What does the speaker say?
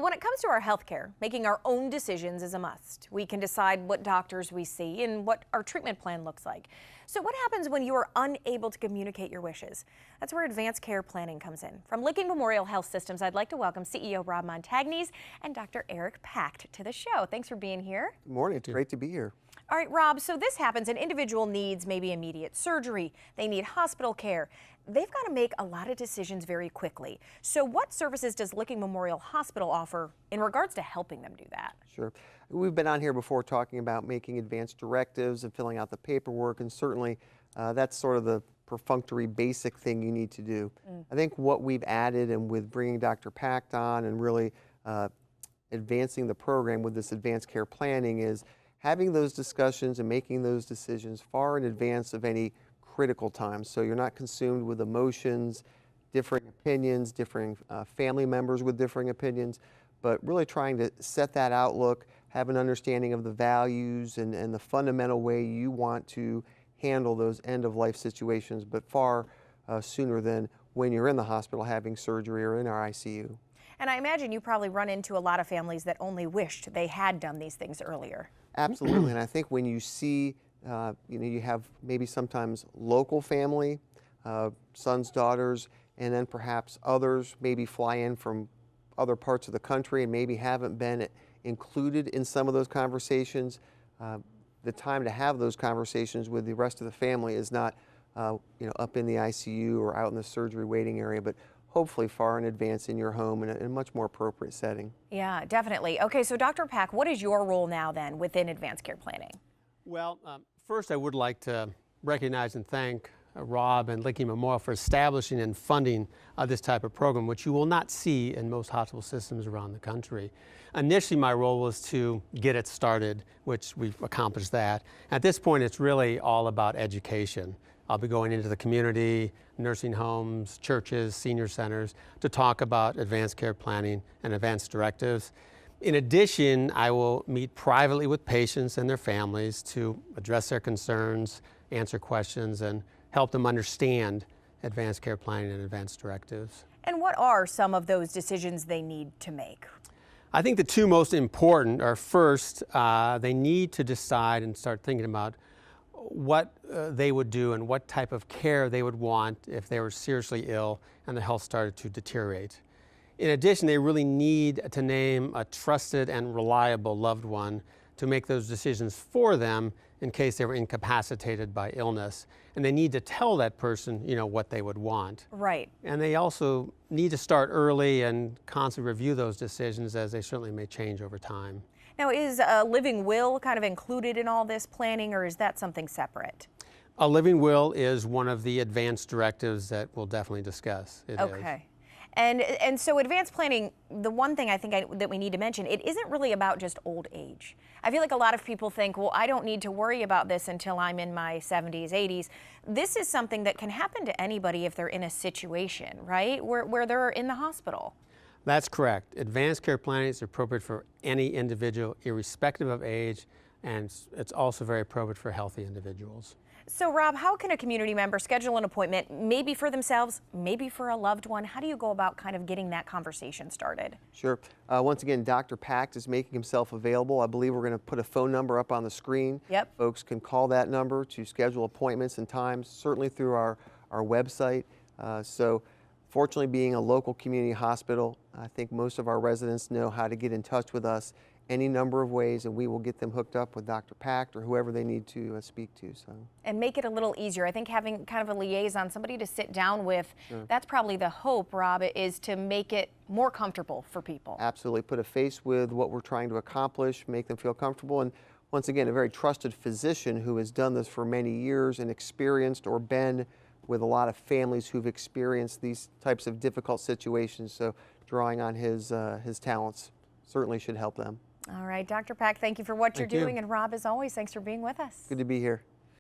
When it comes to our healthcare, making our own decisions is a must. We can decide what doctors we see and what our treatment plan looks like. So what happens when you are unable to communicate your wishes? That's where advanced care planning comes in. From Licking Memorial Health Systems, I'd like to welcome CEO Rob Montagnes and Dr. Eric Pacht to the show. Thanks for being here. Good morning. It's great to be here. All right, Rob, so this happens. An individual needs maybe immediate surgery. They need hospital care. They've got to make a lot of decisions very quickly. So what services does Licking Memorial Hospital offer in regards to helping them do that? Sure. We've been on here before talking about making advanced directives and filling out the paperwork, and certainly that's sort of the perfunctory basic thing you need to do. I think what we've added, and with bringing Dr. Pacht on and really advancing the program with this advanced care planning, is having those discussions and making those decisions far in advance of any critical times. So you're not consumed with emotions, differing opinions, differing family members with differing opinions, but really trying to set that outlook, have an understanding of the values and the fundamental way you want to handle those end-of-life situations, but far sooner than when you're in the hospital having surgery or in our ICU. And I imagine you probably run into a lot of families that only wished they had done these things earlier. Absolutely, and I think when you see, you have maybe sometimes local family, sons, daughters, and then perhaps others maybe fly in from other parts of the country and maybe haven't been included in some of those conversations. The time to have those conversations with the rest of the family is not, up in the ICU or out in the surgery waiting area, but hopefully far in advance in your home in a much more appropriate setting. Yeah, definitely. Okay, so Dr. Pacht, what is your role now then within advanced care planning? Well, first I would like to recognize and thank Rob and Licking Memorial for establishing and funding this type of program, which you will not see in most hospital systems around the country. Initially, my role was to get it started, which we've accomplished that. At this point, it's really all about education. I'll be going into the community, nursing homes, churches, senior centers to talk about advanced care planning and advanced directives. In addition, I will meet privately with patients and their families to address their concerns, answer questions, and help them understand advanced care planning and advanced directives. And what are some of those decisions they need to make? I think the two most important are, first, they need to decide and start thinking about what they would do and what type of care they would want if they were seriously ill and their health started to deteriorate. In addition, they really need to name a trusted and reliable loved one to make those decisions for them in case they were incapacitated by illness. And they need to tell that person, what they would want. Right. And they also need to start early and constantly review those decisions, as they certainly may change over time. Now, is a living will kind of included in all this planning, or is that something separate? A living will is one of the advanced directives that we'll definitely discuss. It Okay. is. And so advanced planning, the one thing I think that we need to mention, it isn't really about just old age. I feel like a lot of people think, well, I don't need to worry about this until I'm in my 70s, 80s. This is something that can happen to anybody if they're in a situation, right, where they're in the hospital. That's correct. Advanced care planning is appropriate for any individual, irrespective of age, and it's also very appropriate for healthy individuals. So, Rob, how can a community member schedule an appointment, maybe for themselves, maybe for a loved one? How do you go about kind of getting that conversation started? Sure. Once again, Dr. Pacht is making himself available. I believe we're going to put a phone number up on the screen. Yep. Folks can call that number to schedule appointments and times, certainly through our website. So fortunately, being a local community hospital, I think most of our residents know how to get in touch with us any number of ways, and we will get them hooked up with Dr. Pacht or whoever they need to speak to. And make it a little easier. I think having kind of a liaison, somebody to sit down with, that's probably the hope, Rob, is to make it more comfortable for people. Absolutely. Put a face with what we're trying to accomplish, make them feel comfortable, and once again, a very trusted physician who has done this for many years and experienced or been with a lot of families who've experienced these types of difficult situations. So drawing on his talents certainly should help them. All right, Dr. Pacht, thank you for what you're Thank you. doing. And Rob, as always, thanks for being with us. Good to be here.